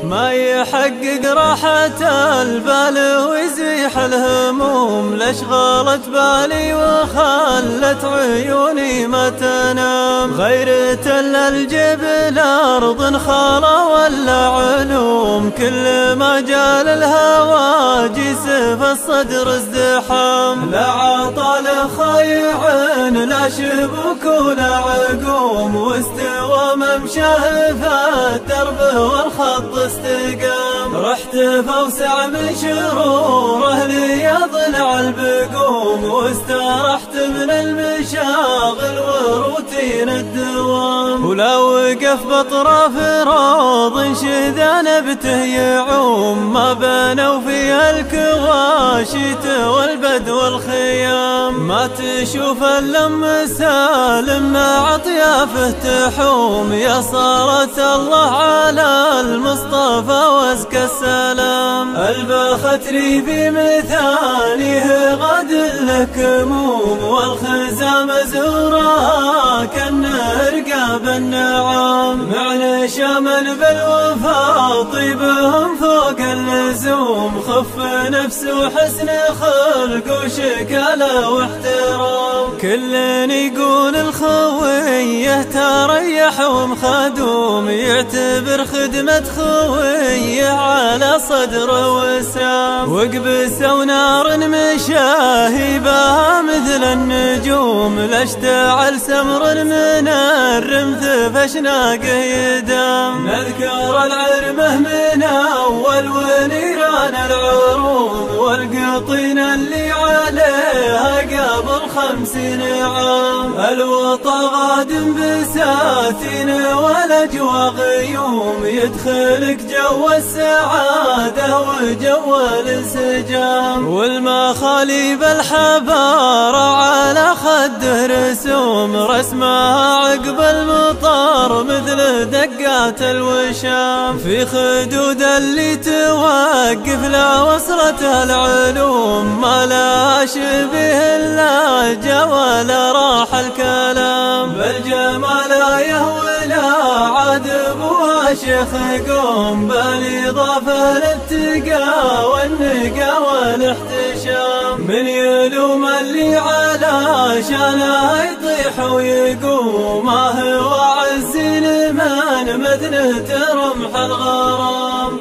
ما يحقق راحة البال ويزيح الهموم. ليش غلت بالي وخلت عيوني ما تنام؟ غيرت الجبل أرض خلا ولا علوم، كل ما جال الهواجس في الصدر ازدحام. لا عطل خيع لا شبك ولا عقوم، واستوى ممشاه فالدرب والخط استقام. رحت فوسع من شروره لي ضلع البقوم، واسترحت من المشاغل وروتين الدوام. ولا وقف بطرف روض شذا نبته يعوم، ما بنوا فيها الكواشيت والبد والخيام. ما تشوف اللم سالم مع اطيافه تحوم، يا صارت الله على المصطفى وازكى السلام. البختري بمثانيه غد لك هموم، والخزام زورها كأنه رقاب النعام. معنى شمل بالوفا طيبهم فوق اللزوم، خف نفس وحسن خلق وشكاله واحترام. كل يقول الخويه تريح ومخدوم، يعتبر خدمة خويه على صدره وسام. وقبسوا نار مشاهبها مثل النجوم، لاشتعل سمر من الرمث فشناقه يدام. نذكر العرمه من اول ونيران العروض، والقطين اللي عليها قبل 50 عام. الوطى غادم بساتين والاجواء غيوم، يدخلك جو السعاده وجو الانسجام. والمخاليب الحباره على خده رسوم، رسمها عقب المطر مثل دقات الوشام. في خدود اللي توقف لا وصلتها العلوم، ما لا شبه الا جوال راح الكلام. بالجمال يهولا عاد ابوها شيخ قوم، بالاضافه للتقى والنقى والاحتشام. من يلوم اللي على شانه يطيح ويقوم، ما هو عز لمن مذنة رمح الغرام.